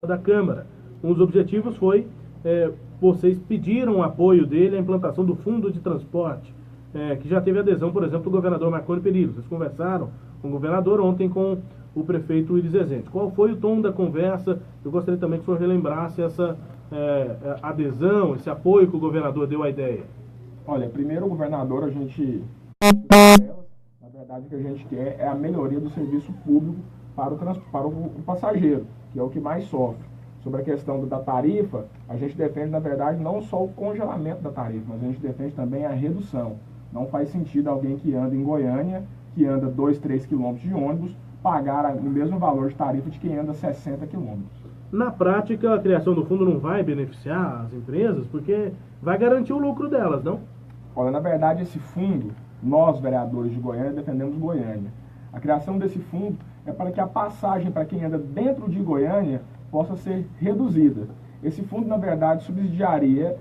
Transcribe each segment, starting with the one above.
da Câmara. Um dos objetivos foi, vocês pediram o apoio dele à implantação do Fundo de Transporte, que já teve adesão, por exemplo, do governador Marconi Perillo. Vocês conversaram com o governador, ontem com o prefeito Iris Rezende. Qual foi o tom da conversa? Eu gostaria também que o senhor relembrasse essa adesão, esse apoio que o governador deu à ideia. Olha, primeiro o governador, na verdade o que a gente quer é a melhoria do serviço público para o passageiro, que é o que mais sofre. Sobre a questão da tarifa, a gente defende, na verdade, não só o congelamento da tarifa, mas a gente defende também a redução. Não faz sentido alguém que anda em Goiânia, que anda 2, 3 quilômetros de ônibus, pagar o mesmo valor de tarifa de quem anda 60 quilômetros. Na prática, a criação do fundo não vai beneficiar as empresas, porque vai garantir o lucro delas, não? Olha, na verdade, esse fundo, nós, vereadores de Goiânia, defendemos Goiânia. A criação desse fundo é para que a passagem para quem anda dentro de Goiânia possa ser reduzida. Esse fundo, na verdade, subsidiaria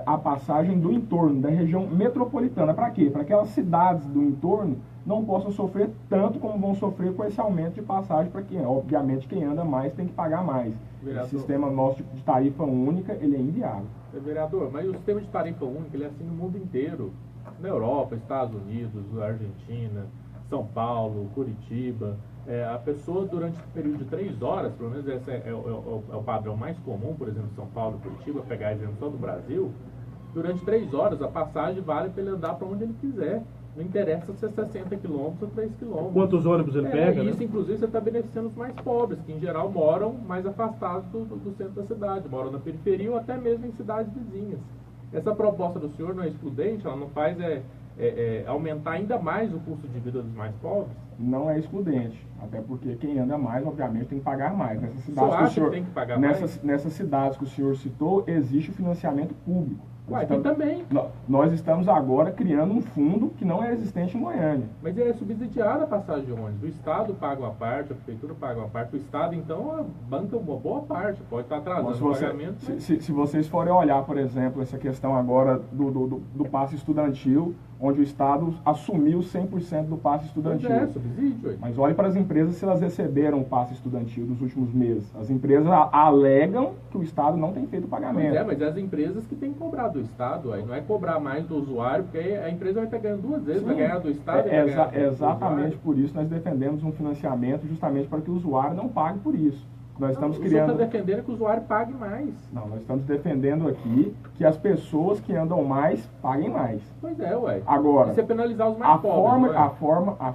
a passagem do entorno, da região metropolitana. Para quê? Para que aquelas cidades do entorno não possam sofrer tanto como vão sofrer com esse aumento de passagem para quem, obviamente, quem anda mais tem que pagar mais. Vereador, esse sistema nosso de tarifa única, ele é inviável. Vereador, mas o sistema de tarifa única, ele é assim no mundo inteiro. Na Europa, Estados Unidos, Argentina, São Paulo, Curitiba. A pessoa, durante um período de 3 horas, pelo menos esse é o padrão mais comum, por exemplo, São Paulo e Curitiba, pegar exemplo só do Brasil, durante 3 horas a passagem vale para ele andar para onde ele quiser. Não interessa se é 60 quilômetros ou 3 quilômetros. Quantos ônibus ele pega? Isso, né? Inclusive, você está beneficiando os mais pobres, que em geral moram mais afastados do centro da cidade, moram na periferia ou até mesmo em cidades vizinhas. Essa proposta do senhor não é excludente, ela não faz aumentar ainda mais o custo de vida dos mais pobres? Não é excludente, até porque quem anda mais, obviamente, tem que pagar mais. Nessas cidades que tem que pagar mais? Nessas cidades que o senhor citou, existe o financiamento público. Aqui também. Nós estamos agora criando um fundo que não é existente em Goiânia. Mas é subsidiada a passagem de ônibus. O Estado paga uma parte, a Prefeitura paga uma parte. O Estado, então, banca uma boa parte. Pode estar atrasando o pagamento. Se vocês forem olhar, por exemplo, essa questão agora do passe estudantil, onde o Estado assumiu 100% do passe estudantil. Mas subsídio. Mas olhe para as empresas se elas receberam o passe estudantil nos últimos meses. As empresas alegam que o Estado não tem feito o pagamento. Mas as empresas que têm que cobrar do Estado, aí não é cobrar mais do usuário, porque aí a empresa vai estar ganhando 2 vezes, vai ganhar do Estado e vai ganhar do exatamente por isso nós defendemos um financiamento justamente para que o usuário não pague por isso. Nós estamos criando... Você está defendendo que o usuário pague mais. Não, nós estamos defendendo aqui que as pessoas que andam mais paguem mais. Pois é, ué. Agora, você penalizar os mais pobres,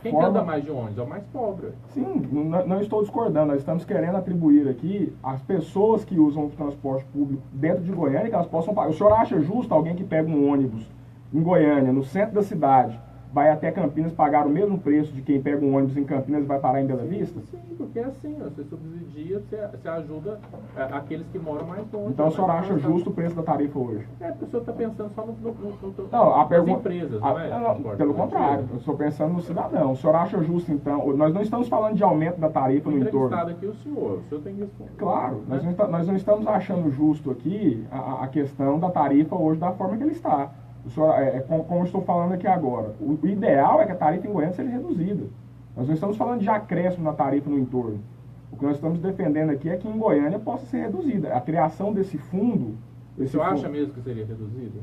Quem anda mais de ônibus é o mais pobre. Sim, não estou discordando. Nós estamos querendo atribuir aqui as pessoas que usam o transporte público dentro de Goiânia, que elas possam pagar. O senhor acha justo alguém que pega um ônibus em Goiânia, no centro da cidade, vai até Campinas pagar o mesmo preço de quem pega um ônibus em Campinas e vai parar em Bela Vista? Sim, porque é assim, você subsidia, você ajuda aqueles que moram mais longe. Então o senhor acha justo o preço da tarifa hoje? A pessoa está pensando só nas empresas, não é? Pelo contrário, eu estou pensando no cidadão. O senhor acha justo, então? Nós não estamos falando de aumento da tarifa no entorno. Aqui o senhor tem que responder. Claro, nós não estamos achando justo aqui a questão da tarifa hoje da forma que ele está. Como eu estou falando aqui agora, o ideal é que a tarifa em Goiânia seja reduzida. Nós não estamos falando de acréscimo na tarifa no entorno. O que nós estamos defendendo aqui é que em Goiânia possa ser reduzida. A criação desse fundo... O senhor acha mesmo que seria reduzida?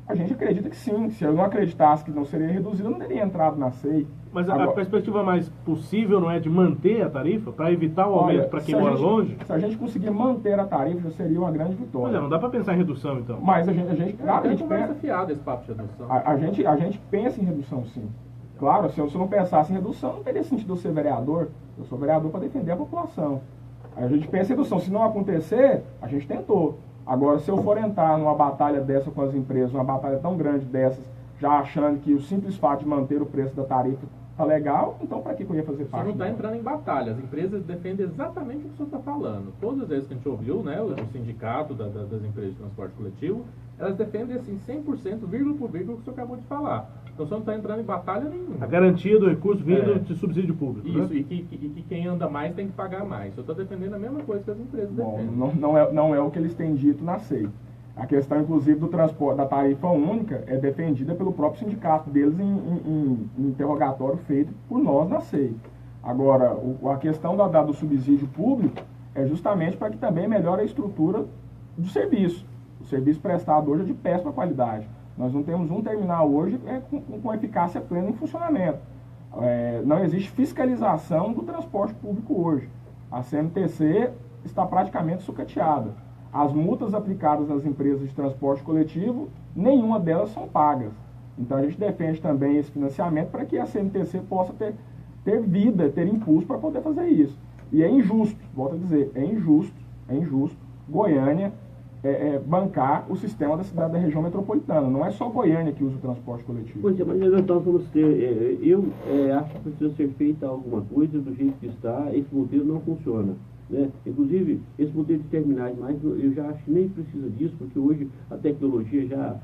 A gente acredita que sim. Se eu não acreditasse que não seria reduzida, eu não teria entrado na SEI. Mas a perspectiva mais possível não é de manter a tarifa, para evitar o aumento para quem mora longe? Se a gente conseguir manter a tarifa, já seria uma grande vitória. Pois não dá para pensar em redução, então. Mas a gente pensa fiado esse papo de redução. A gente pensa em redução, sim. Claro, se eu não pensasse em redução, não teria sentido eu ser vereador. Eu sou vereador para defender a população. A gente pensa em redução. Se não acontecer, a gente tentou. Agora, se eu for entrar numa batalha dessa com as empresas, uma batalha tão grande dessas, já achando que o simples fato de manter o preço da tarifa tá legal, então para que eu ia fazer parte? Você não está entrando em batalha. As empresas defendem exatamente o que o senhor está falando. Todas as vezes que a gente ouviu, né, o sindicato das empresas de transporte coletivo, elas defendem assim 100%, vírgula por vírgula, o que o senhor acabou de falar. Então você não está entrando em batalha nenhuma. A garantia do recurso vindo de subsídio público. Isso, né? e que quem anda mais tem que pagar mais. Eu estou defendendo a mesma coisa que as empresas defendem. Não é o que eles têm dito na SEI. A questão, inclusive, do transporte, da tarifa única, é defendida pelo próprio sindicato deles em interrogatório feito por nós na SEI. Agora, a questão do subsídio público é justamente para que também melhore a estrutura do serviço. O serviço prestado hoje é de péssima qualidade. Nós não temos um terminal hoje com eficácia plena em funcionamento. Não existe fiscalização do transporte público hoje. A CMTC está praticamente sucateada. As multas aplicadas às empresas de transporte coletivo, nenhuma delas são pagas. Então a gente defende também esse financiamento para que a CMTC possa ter vida, ter impulso para poder fazer isso. E é injusto, volto a dizer, é injusto Goiânia bancar o sistema da cidade da região metropolitana. Não é só Goiânia que usa o transporte coletivo. Pois é, mas nós vamos ter, eu acho que precisa ser feita alguma coisa do jeito que está, esse modelo não funciona. Né? Inclusive, esse modelo de terminais, mas eu já acho que nem precisa disso, porque hoje a tecnologia já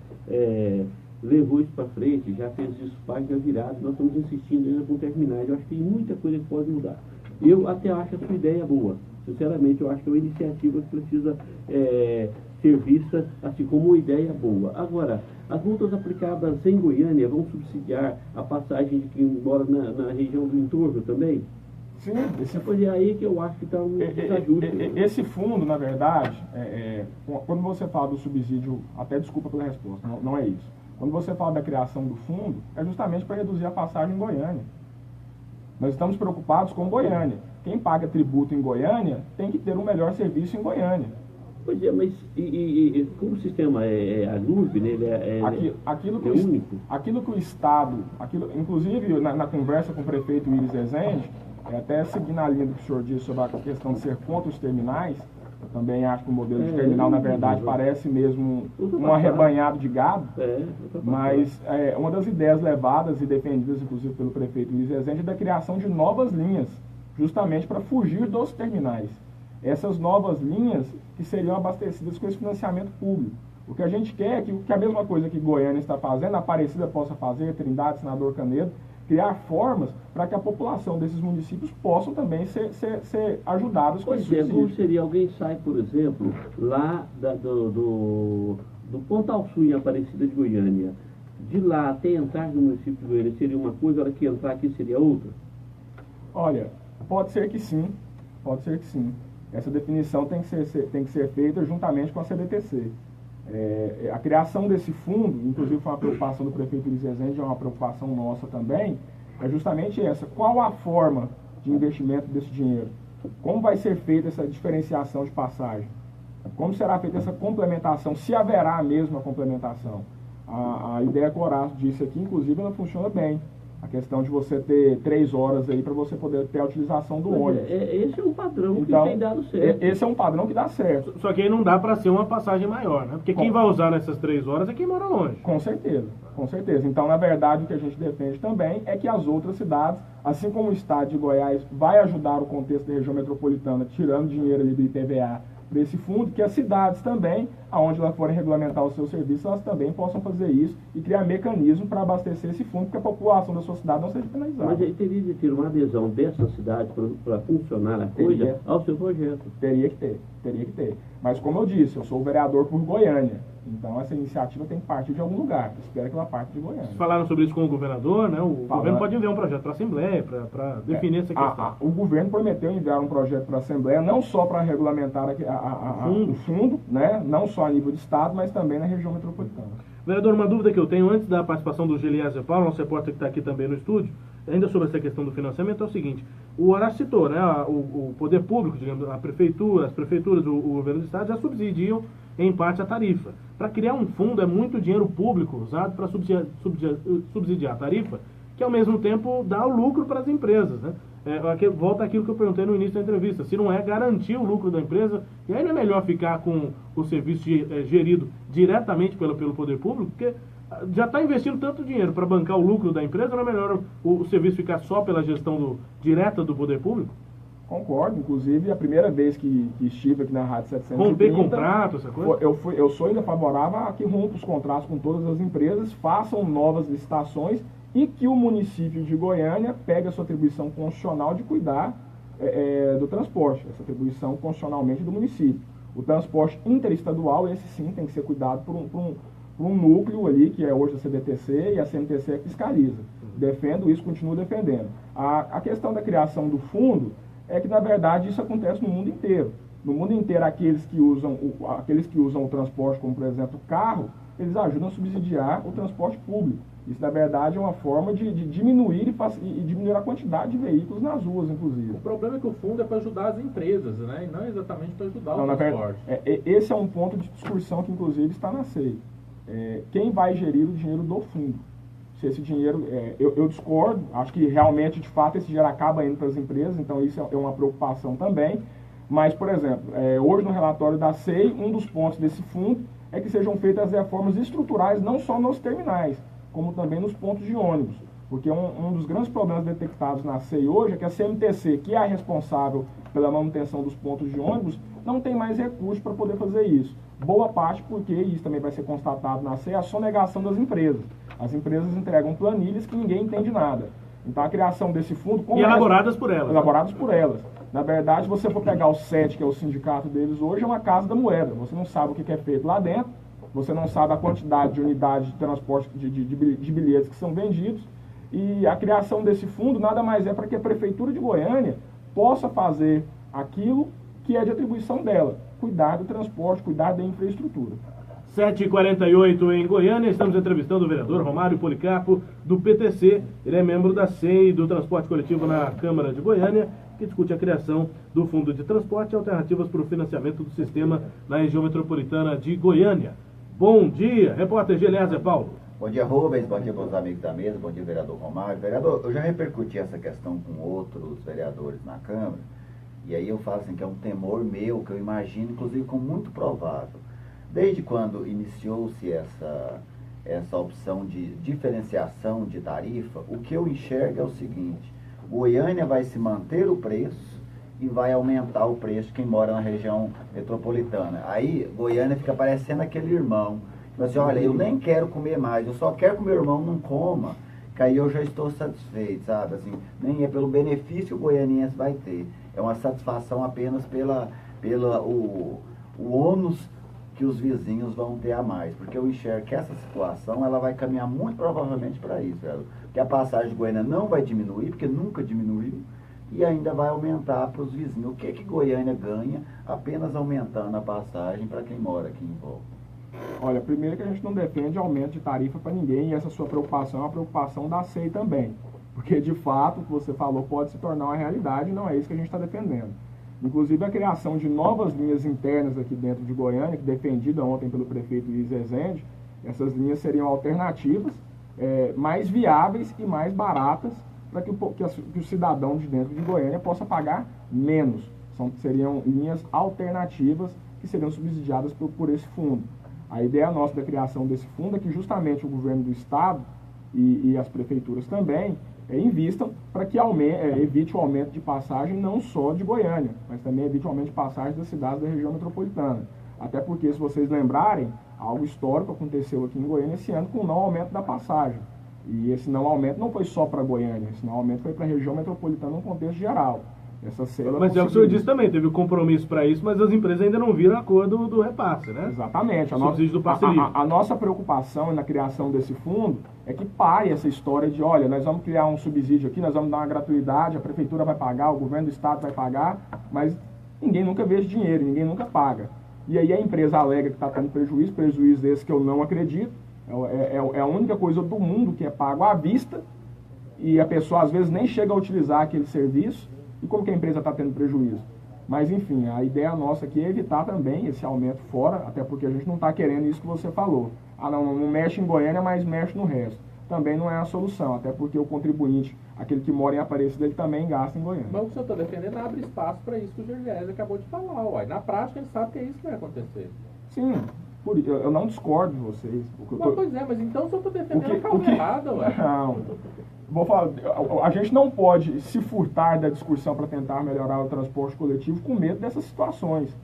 levou isso para frente, já fez isso página virada, nós estamos insistindo ainda com terminais. Eu acho que tem muita coisa que pode mudar. Eu até acho a sua ideia boa. Sinceramente, eu acho que é uma iniciativa que precisa ser vista assim como uma ideia boa. Agora, as multas aplicadas em Goiânia vão subsidiar a passagem de quem mora na região do entorno também? Sim, Pois é aí que eu acho que está um desajuste. Esse fundo, na verdade, quando você fala do subsídio, até desculpa pela resposta, não é isso. Quando você fala da criação do fundo, é justamente para reduzir a passagem em Goiânia. Nós estamos preocupados com Goiânia. Quem paga tributo em Goiânia tem que ter um melhor serviço em Goiânia. Pois é, mas como o sistema é a nuvem, né, ele é único. Aquilo que o Estado, inclusive na conversa com o prefeito Iris Rezende, até seguindo a linha do que o senhor disse sobre a questão de ser contra os terminais, eu também acho que o modelo de terminal, na verdade, parece mesmo um arrebanhado de gado, mas uma das ideias levadas e defendidas, inclusive, pelo prefeito Luiz Rezende, é da criação de novas linhas, justamente para fugir dos terminais. Essas novas linhas que seriam abastecidas com esse financiamento público. O que a gente quer é que a mesma coisa que Goiânia está fazendo, a Aparecida possa fazer, Trindade, Senador Canedo, criar formas para que a população desses municípios possam também ser ajudados com esse subsídio. Como seria, alguém sai, por exemplo, lá do Pontal Sul, em Aparecida de Goiânia, de lá até entrar no município de Goiânia seria uma coisa, a hora que entrar aqui seria outra? Olha, pode ser que sim. Essa definição tem que ser feita juntamente com a CBTC. A criação desse fundo, inclusive foi uma preocupação do prefeito Luiz Rezende, é uma preocupação nossa também, é justamente essa. Qual a forma de investimento desse dinheiro? Como vai ser feita essa diferenciação de passagem? Como será feita essa complementação? Se haverá mesmo a complementação? A ideia que o Horácio disse aqui, inclusive, ela funciona bem. A questão de você ter 3 horas aí para você poder ter a utilização do ônibus. Esse é um padrão que tem dado certo. Esse é um padrão que dá certo. Só que aí não dá para ser uma passagem maior, né? Porque quem vai usar nessas 3 horas é quem mora longe. Com certeza. Então, na verdade, o que a gente defende também é que as outras cidades, assim como o estado de Goiás vai ajudar o contexto da região metropolitana, tirando dinheiro ali do IPVA para esse fundo, que as cidades também, aonde elas forem regulamentar o seu serviço, elas também possam fazer isso e criar mecanismo para abastecer esse fundo, porque a população da sua cidade não seja penalizada. Mas aí teria de ter uma adesão dessa cidade para funcionar a coisa ao seu projeto. Teria que ter. Mas como eu disse, eu sou o vereador por Goiânia. Então essa iniciativa tem que partir de algum lugar. Espero que ela parte de Goiânia. Vocês falaram sobre isso com o governador, né? O governo pode enviar um projeto para a Assembleia para definir essa questão. O governo prometeu enviar um projeto para a Assembleia, não só para regulamentar o fundo, né? Não só a nível de Estado, mas também na região metropolitana. Vereador, uma dúvida que eu tenho antes da participação do Geliezer Paulo, nosso repórter que está aqui também no estúdio, ainda sobre essa questão do financiamento, é o seguinte: o Horácio citou, né? O poder público, digamos, as prefeituras, o governo do Estado já subsidiam em parte a tarifa. Para criar um fundo é muito dinheiro público usado para subsidiar a tarifa, que ao mesmo tempo dá o lucro para as empresas, né? Volta àquilo que eu perguntei no início da entrevista, se não é garantir o lucro da empresa, e aí não é melhor ficar com o serviço gerido diretamente pelo poder público, porque já está investindo tanto dinheiro para bancar o lucro da empresa, não é melhor o serviço ficar só pela gestão direta do poder público? Concordo, inclusive a primeira vez que estive aqui na Rádio 730... Romper contrato, essa coisa? Eu sou ainda favorável a que rompa os contratos com todas as empresas, façam novas licitações e que o município de Goiânia pegue a sua atribuição constitucional de cuidar do transporte, essa atribuição constitucionalmente do município. O transporte interestadual, esse sim, tem que ser cuidado por um núcleo ali, que é hoje a CBTC, e a CMTC fiscaliza. Defendo isso, continuo defendendo. A questão da criação do fundo é que, na verdade, isso acontece no mundo inteiro. No mundo inteiro, aqueles que usam o transporte, como por exemplo o carro, eles ajudam a subsidiar o transporte público. Isso, na verdade, é uma forma de diminuir e diminuir a quantidade de veículos nas ruas, inclusive. O problema é que o fundo é para ajudar as empresas, né? E não exatamente para ajudar o transporte. Esse é um ponto de discussão que, inclusive, está na SEI. Quem vai gerir o dinheiro do fundo? Se esse dinheiro... eu discordo, acho que realmente, de fato, esse dinheiro acaba indo para as empresas, então isso é uma preocupação também. Mas, por exemplo, hoje no relatório da SEI, um dos pontos desse fundo é que sejam feitas reformas estruturais, não só nos terminais, como também nos pontos de ônibus. Porque um dos grandes problemas detectados na SEI hoje é que a CMTC, que é a responsável pela manutenção dos pontos de ônibus, não tem mais recursos para poder fazer isso. Boa parte porque, isso também vai ser constatado na SEI, a sonegação das empresas. As empresas entregam planilhas que ninguém entende nada. Então a criação desse fundo... E elaboradas por elas. Elaboradas por elas. Na verdade, se você for pegar o SET, que é o sindicato deles hoje, é uma casa da moeda. Você não sabe o que é feito lá dentro, você não sabe a quantidade de unidades de transporte de bilhetes que são vendidos. E a criação desse fundo nada mais é para que a Prefeitura de Goiânia possa fazer aquilo que é de atribuição dela. Cuidar do transporte, cuidar da infraestrutura. 7h48 em Goiânia, estamos entrevistando o vereador Romário Policarpo, do PTC. Ele é membro da SEI, do Transporte Coletivo na Câmara de Goiânia, que discute a criação do Fundo de Transporte e alternativas para o financiamento do sistema na região metropolitana de Goiânia. Bom dia, repórter Gelésio Paulo. Bom dia, Rubens, bom dia para os amigos da mesa, bom dia, vereador Romário. Vereador, eu já repercuti essa questão com outros vereadores na Câmara, e aí eu falo assim, que é um temor meu, que eu imagino, inclusive, como muito provável. Desde quando iniciou-se essa opção de diferenciação de tarifa, o que eu enxergo é o seguinte: Goiânia vai se manter o preço e vai aumentar o preço de quem mora na região metropolitana. Aí, Goiânia fica parecendo aquele irmão, que fala assim, olha, eu nem quero comer mais, eu só quero que o meu irmão não coma, que aí eu já estou satisfeito, sabe? Assim, nem é pelo benefício que o goianiense vai ter, é uma satisfação apenas o ônus que os vizinhos vão ter a mais, porque eu enxergo que essa situação ela vai caminhar muito provavelmente para isso, porque a passagem de Goiânia não vai diminuir, porque nunca diminuiu, e ainda vai aumentar para os vizinhos. O que Goiânia ganha apenas aumentando a passagem para quem mora aqui em volta? Olha, primeiro que a gente não defende aumento de tarifa para ninguém, e essa sua preocupação é uma preocupação da SEI também, porque de fato o que você falou pode se tornar uma realidade, e não é isso que a gente está defendendo. Inclusive a criação de novas linhas internas aqui dentro de Goiânia, que defendida ontem pelo prefeito Luiz Rezende, essas linhas seriam alternativas, mais viáveis e mais baratas, para que o cidadão de dentro de Goiânia possa pagar menos. Seriam linhas alternativas que seriam subsidiadas por esse fundo. A ideia nossa da criação desse fundo é que justamente o governo do estado e as prefeituras também invistam para que evite o aumento de passagem não só de Goiânia, mas também evite o aumento de passagem das cidades da região metropolitana. Até porque, se vocês lembrarem, algo histórico aconteceu aqui em Goiânia esse ano com o não aumento da passagem. E esse não aumento não foi só para Goiânia, esse não aumento foi para a região metropolitana no contexto geral. Mas é o que o senhor disse também, teve compromisso para isso, mas as empresas ainda não viram a cor do repasse, né? Exatamente. A nossa preocupação na criação desse fundo é que pare essa história de, olha, nós vamos criar um subsídio aqui, nós vamos dar uma gratuidade, a prefeitura vai pagar, o governo do estado vai pagar, mas ninguém nunca vê esse dinheiro, ninguém nunca paga. E aí a empresa alega que está tendo prejuízo esse que eu não acredito, é a única coisa do mundo que é pago à vista, e a pessoa às vezes nem chega a utilizar aquele serviço. E como que a empresa está tendo prejuízo? Mas, enfim, a ideia nossa aqui é evitar também esse aumento fora, até porque a gente não está querendo isso que você falou. Não mexe em Goiânia, mas mexe no resto. Também não é a solução, até porque o contribuinte, aquele que mora em Aparecida, ele também gasta em Goiânia. Mas o que o senhor está defendendo abre espaço para isso que o Gergésio acabou de falar. Uai. Na prática, ele sabe que é isso que vai acontecer. Sim, eu não discordo de vocês. Pois é, mas então o senhor está defendendo a causa errada, ué. Não. Vou falar, a gente não pode se furtar da discussão para tentar melhorar o transporte coletivo com medo dessas situações.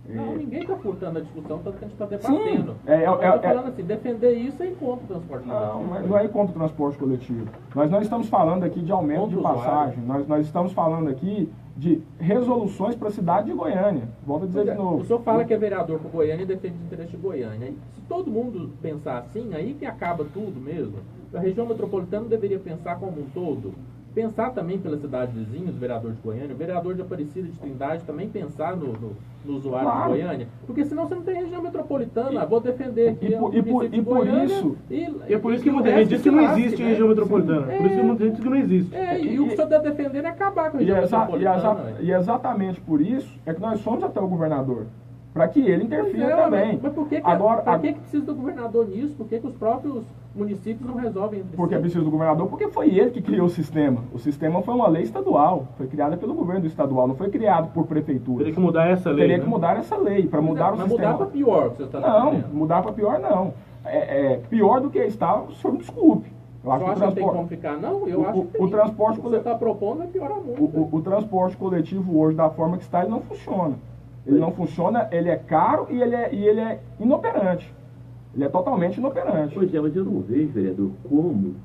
Não, ninguém está furtando a discussão, tanto que a gente está debatendo. Sim, eu estou falando assim, defender isso é contra o transporte coletivo. Não, mas não é contra o transporte coletivo. Nós não estamos falando aqui de aumento de passagem, nós estamos falando aqui de resoluções para a cidade de Goiânia. Volto a dizer de novo. O senhor fala que é vereador por Goiânia e defende o interesse de Goiânia. Se todo mundo pensar assim, aí que acaba tudo mesmo. A região metropolitana deveria pensar como um todo. pensar também pelas cidades vizinhas, o vereador de Goiânia, o vereador de Aparecida de Trindade também pensar no usuário de Goiânia, porque senão você não tem região metropolitana. Vou defender aqui e por isso é por isso que muita gente diz que não existe região metropolitana. Por isso que muita gente diz que não existe. E o que o senhor está defendendo é acabar com a região metropolitana. E exatamente por isso é que nós somos até o governador. Para que ele interfira também. Mas por que, agora, que precisa do governador nisso? Por que os próprios municípios não resolvem entre si? Porque precisa do governador, porque foi ele que criou o sistema. O sistema foi uma lei estadual, foi criada pelo governo estadual, não foi criado por prefeitura. Teria que mudar essa lei. Teria que mudar essa lei, para mudar o sistema. Mas mudar para pior, que você está Não, mudar para pior não. Pior do que está, o senhor me desculpe. Eu acho que não tem como ficar, não? Eu acho que o transporte que você está propondo é piorar muito. O transporte coletivo hoje, da forma que está, ele não funciona. Ele não funciona, ele é caro e ele é inoperante. Ele é totalmente inoperante. Pois é, mas eu não vejo, vereador, como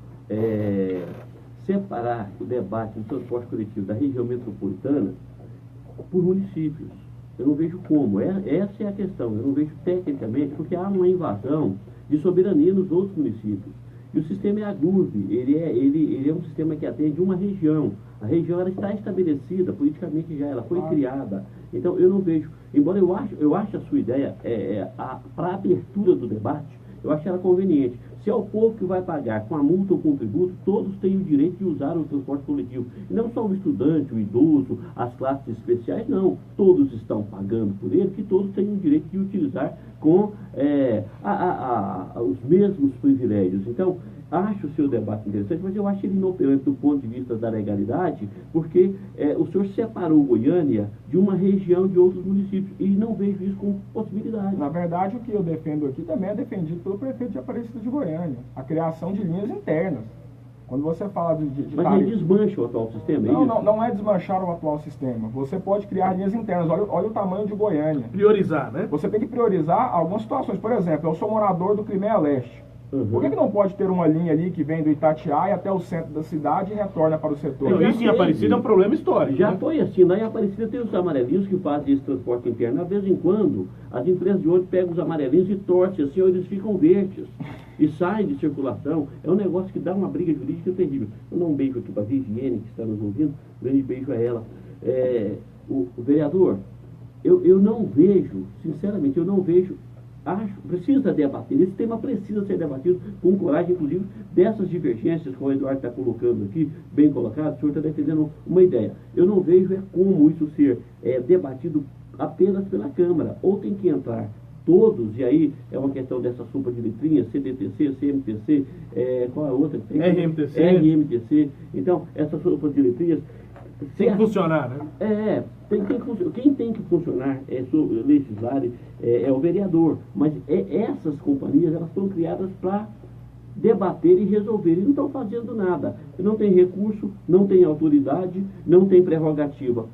separar o debate do transporte coletivo da região metropolitana por municípios. Eu não vejo como. Essa é a questão. Eu não vejo tecnicamente, porque há uma invasão de soberania nos outros municípios. E o sistema é a GURB, ele é um sistema que atende uma região. A região ela está estabelecida, politicamente já ela foi criada. Então eu não vejo, embora eu ache a sua ideia, para a abertura do debate, eu acho ela conveniente. Se é o povo que vai pagar com a multa ou com o tributo, todos têm o direito de usar o transporte coletivo. E não só o estudante, o idoso, as classes especiais, não. Todos estão pagando por ele, que todos têm o direito de utilizar com os mesmos privilégios. Então, acho o seu debate interessante, mas eu acho ele inoperante do ponto de vista da legalidade, porque o senhor separou Goiânia de uma região de outros municípios, e não vejo isso como possibilidade. Na verdade, o que eu defendo aqui também é defendido pelo prefeito de Aparecida de Goiânia, a criação de linhas internas. Quando você fala de mas ele desmancha o atual sistema, é isso? Não é desmanchar o atual sistema. Você pode criar linhas internas. Olha o tamanho de Goiânia. Priorizar, né? Você tem que priorizar algumas situações. Por exemplo, eu sou morador do Crimeia Leste. Por que não pode ter uma linha ali que vem do Itatiaia até o centro da cidade e retorna para o setor? Isso em Aparecida é um problema histórico. Já foi assim. Lá em Aparecida tem os amarelinhos que fazem esse transporte interno. De vez em quando, as empresas de ônibus pegam os amarelinhos e torcem assim, ou eles ficam verdes e saem de circulação. É um negócio que dá uma briga jurídica terrível. Eu dou um beijo aqui para a Viviane, que está nos ouvindo. Um grande beijo a ela. O vereador, eu não vejo, sinceramente, eu não vejo. Precisa debater, esse tema precisa ser debatido com coragem, inclusive, dessas divergências que o Eduardo está colocando aqui, bem colocado, o senhor está defendendo uma ideia. Eu não vejo como isso ser debatido apenas pela Câmara, ou tem que entrar todos, e aí é uma questão dessa sopa de letrinhas, CDTC, CMTC, qual é a outra? RMTC. Então, essa sopa de letrinhas tem que funcionar, né? Quem tem que funcionar legislar é o vereador, mas essas companhias elas foram criadas para debater e resolver, e não estão fazendo nada. Não tem recurso, não tem autoridade, não tem prerrogativa.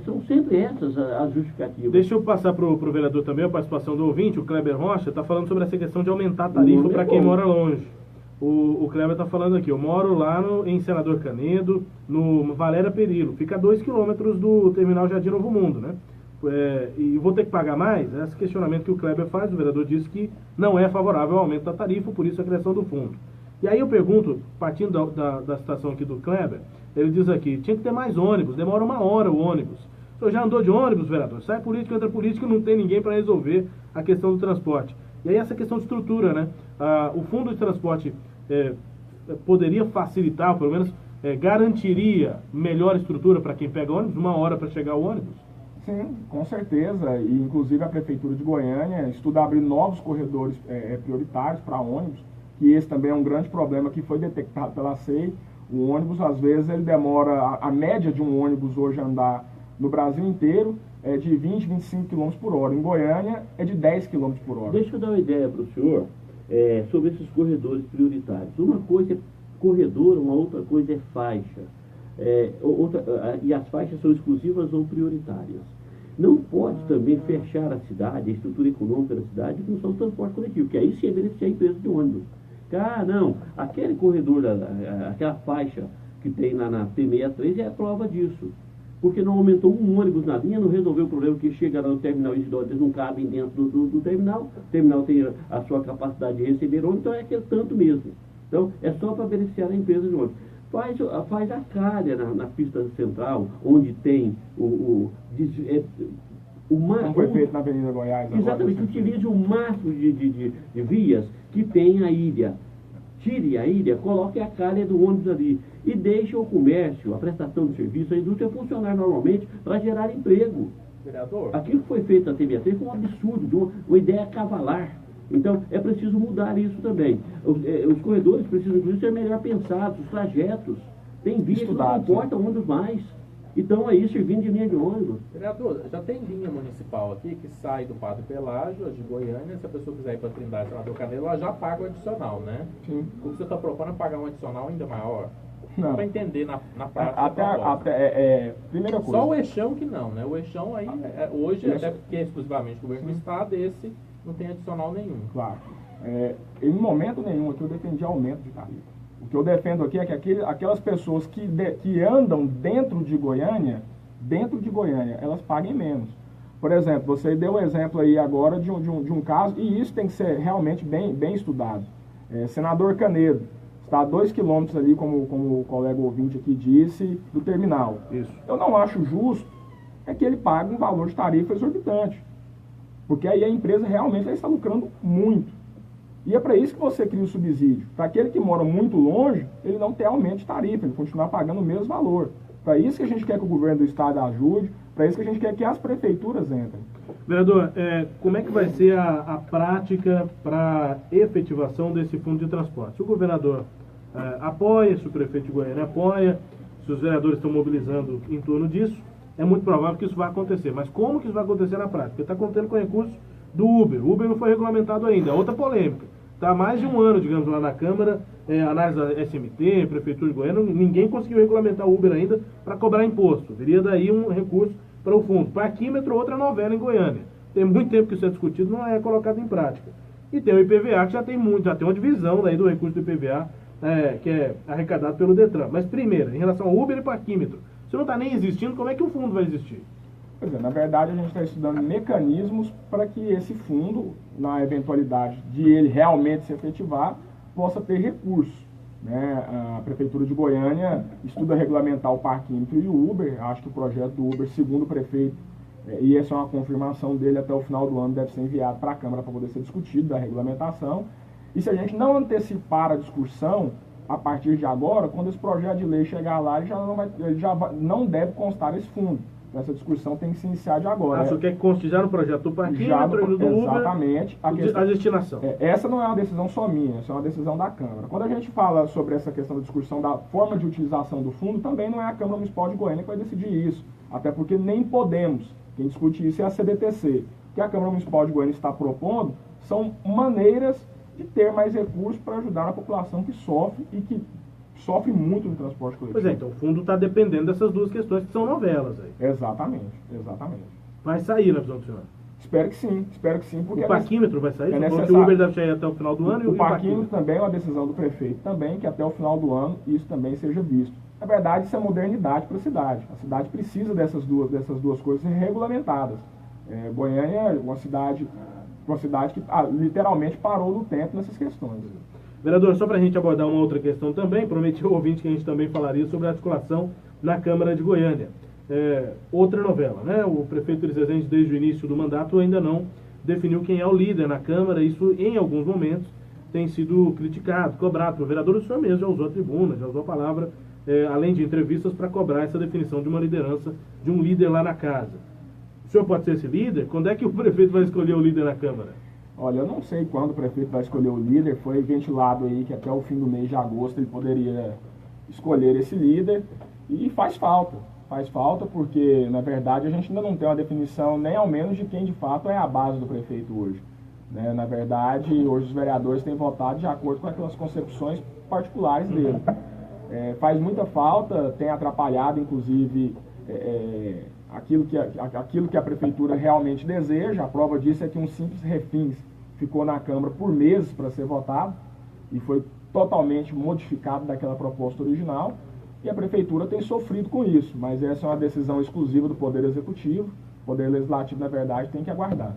São sempre essas as justificativas. Deixa eu passar para o vereador também a participação do ouvinte. O Kleber Rocha está falando sobre essa questão de aumentar a tarifa para quem mora longe. O Kleber está falando aqui, eu moro lá em Senador Canedo, no Valéria Perillo, fica a 2 quilômetros do terminal Jardim Novo Mundo, né? E vou ter que pagar mais? Esse questionamento que o Kleber faz, o vereador disse que não é favorável ao aumento da tarifa, por isso a criação do fundo. E aí eu pergunto, partindo da citação aqui do Kleber, ele diz aqui, tinha que ter mais ônibus, demora 1 hora o ônibus. O senhor já andou de ônibus, vereador? Sai política, entra política, não tem ninguém para resolver a questão do transporte. E aí essa questão de estrutura, né? O fundo de transporte poderia facilitar, pelo menos garantiria melhor estrutura para quem pega ônibus, 1 hora para chegar ao ônibus? Sim, com certeza. E inclusive a Prefeitura de Goiânia estuda abrir novos corredores prioritários para ônibus, que esse também é um grande problema que foi detectado pela SEI. O ônibus, às vezes, ele demora, a média de um ônibus hoje andar no Brasil inteiro é de 20, 25 km por hora. Em Goiânia é de 10 km por hora. Deixa eu dar uma ideia para o senhor sobre esses corredores prioritários. Uma coisa é corredor, uma outra coisa é faixa. E as faixas são exclusivas ou prioritárias. Não pode também fechar a cidade, a estrutura econômica da cidade, com só o transporte coletivo, que aí sim beneficia a empresa de ônibus. Não, aquele corredor, aquela faixa que tem lá na T63 é a prova disso. Porque não aumentou um ônibus na linha, não resolveu o problema que chega lá no terminal Isidoro, eles não cabem dentro do terminal, o terminal tem a sua capacidade de receber ônibus, então é aquele tanto mesmo. Então, é só para beneficiar a empresa de ônibus. faz a calha na pista central, onde tem o Como foi feito na Avenida Goiás agora. exatamente, utilize o máximo de vias que tem a ilha. Tire a ilha, coloque a calha do ônibus ali e deixe o comércio, a prestação de serviço, a indústria funcionar normalmente para gerar emprego. Vereador. Aquilo que foi feito na TV3 foi um absurdo, uma ideia cavalar. Então, é preciso mudar isso também. Os corredores precisam, inclusive, ser melhor pensados, os trajetos. Tem vias que não comportam ônibus mais. Então, aí, servindo de linha de ônibus. Vereador, já tem linha municipal aqui que sai do Padre Pelágio, a de Goiânia. Se a pessoa quiser ir para Trindade, Senador Canelo, ela já paga o adicional, né? Sim. O que você está propondo é pagar um adicional ainda maior? Não. Para entender na prática. Primeira coisa. Só o Eixão que não, né? O Eixão aí, hoje, até porque é exclusivamente governo do Estado, esse não tem adicional nenhum. Claro. Em momento nenhum aqui eu defendi aumento de tarifa. O que eu defendo aqui é que aquelas pessoas que andam dentro de Goiânia, elas paguem menos. Por exemplo, você deu um exemplo aí agora de um caso, e isso tem que ser realmente bem estudado. Senador Canedo, está a 2 quilômetros ali, como o colega ouvinte aqui disse, do terminal. Isso. Eu não acho justo que ele pague um valor de tarifa exorbitante. Porque aí a empresa realmente está lucrando muito. E é para isso que você cria o subsídio. Para aquele que mora muito longe, ele não ter aumento de tarifa, ele continuar pagando o mesmo valor. Para isso que a gente quer que o governo do estado ajude, para isso que a gente quer que as prefeituras entrem. Vereador, como é que vai ser a prática para efetivação desse fundo de transporte? Se o governador apoia, se o prefeito de Goiânia apoia, se os vereadores estão mobilizando em torno disso, é muito provável que isso vai acontecer. Mas como que isso vai acontecer na prática? Porque está contando com recursos do Uber. O Uber não foi regulamentado ainda, é outra polêmica. Está há mais de um ano, digamos, lá na Câmara, análise da SMT, Prefeitura de Goiânia, ninguém conseguiu regulamentar o Uber ainda para cobrar imposto. Viria daí um recurso para o fundo. Parquímetro, outra novela em Goiânia. Tem muito tempo que isso é discutido, não é colocado em prática. E tem o IPVA, que já tem uma divisão daí do recurso do IPVA, que é arrecadado pelo Detran. Mas primeiro, em relação ao Uber e parquímetro, se não está nem existindo, como é que o fundo vai existir? Pois é, na verdade a gente está estudando mecanismos para que esse fundo, na eventualidade de ele realmente se efetivar, possa ter recursos. Né? A Prefeitura de Goiânia estuda regulamentar o parquímetro e o Uber. Acho que o projeto do Uber, segundo o prefeito, e essa é uma confirmação dele, até o final do ano deve ser enviado para a Câmara para poder ser discutido da regulamentação. E se a gente não antecipar a discussão, a partir de agora, quando esse projeto de lei chegar lá, ele já não deve constar esse fundo. Essa discussão tem que se iniciar de agora. Você quer que conste já no projeto do parquímetro e do Uber? Exatamente. A destinação. Essa não é uma decisão só minha, essa é uma decisão da Câmara. Quando a gente fala sobre essa questão da discussão da forma de utilização do fundo, também não é a Câmara Municipal de Goiânia que vai decidir isso. Até porque nem podemos. Quem discute isso é a CDTC. O que a Câmara Municipal de Goiânia está propondo são maneiras de ter mais recursos para ajudar a população que sofre e que sofre muito no transporte coletivo. Pois é, então o fundo está dependendo dessas duas questões que são novelas aí. Exatamente. Vai sair na visão do senhor? Espero que sim. Porque o parquímetro vai sair? Necessário. O Uber deve sair até o final do ano. O parquímetro também é uma decisão do prefeito também, que até o final do ano isso também seja visto. Na verdade, isso é modernidade para a cidade. A cidade precisa dessas duas coisas regulamentadas. Goiânia é uma cidade que literalmente parou no tempo nessas questões. Vereador, só para a gente abordar uma outra questão também, prometi ao ouvinte que a gente também falaria sobre a articulação na Câmara de Goiânia. Outra novela, né? O prefeito Elis Rezende, desde o início do mandato, ainda não definiu quem é o líder na Câmara. Isso, em alguns momentos, tem sido criticado, cobrado pelo vereador. O senhor mesmo já usou a tribuna, já usou a palavra, além de entrevistas, para cobrar essa definição de uma liderança, de um líder lá na casa. O senhor pode ser esse líder? Quando é que o prefeito vai escolher o líder na Câmara? Olha, eu não sei quando o prefeito vai escolher o líder. Foi ventilado aí que até o fim do mês de agosto ele poderia escolher esse líder. E faz falta porque, na verdade, a gente ainda não tem uma definição nem ao menos de quem de fato é a base do prefeito hoje. Né? Na verdade, hoje os vereadores têm votado de acordo com aquelas concepções particulares dele. Faz muita falta, tem atrapalhado, inclusive, aquilo que a prefeitura realmente deseja. A prova disso é que um simples refins ficou na Câmara por meses para ser votado e foi totalmente modificado daquela proposta original, e a prefeitura tem sofrido com isso, mas essa é uma decisão exclusiva do Poder Executivo. O Poder Legislativo, na verdade, tem que aguardar.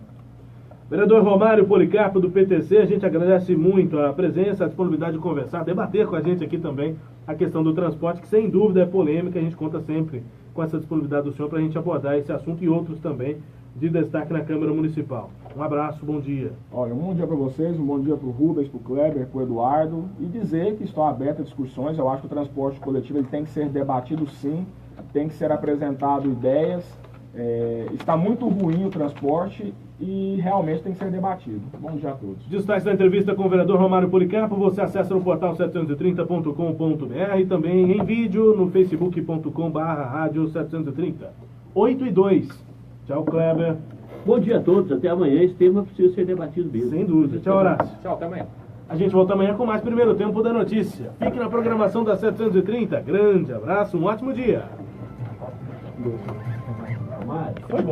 Vereador Romário Policarpo, do PTC, a gente agradece muito a presença, a disponibilidade de conversar, debater com a gente aqui também a questão do transporte, que sem dúvida é polêmica, a gente conta sempre com essa disponibilidade do senhor para a gente abordar esse assunto e outros também de destaque na Câmara Municipal. Um abraço, bom dia. Olha, um bom dia para vocês, um bom dia para o Rubens, para o Kleber, para o Eduardo, e dizer que estão abertas a discussões. Eu acho que o transporte coletivo ele tem que ser debatido sim, tem que ser apresentado ideias. Está muito ruim o transporte e realmente tem que ser debatido. Bom dia a todos. Destaque da entrevista com o vereador Romário Policarpo, você acessa no portal 730.com.br e também em vídeo no facebook.com/rádio 730. 8:02. Tchau, Kleber. Bom dia a todos, até amanhã. Esse tema precisa ser debatido mesmo. Sem dúvida. Tchau, Horácio. Tchau, até amanhã. A gente volta amanhã com mais Primeiro Tempo da Notícia. Fique na programação da 730. Grande abraço, um ótimo dia. Foi bom.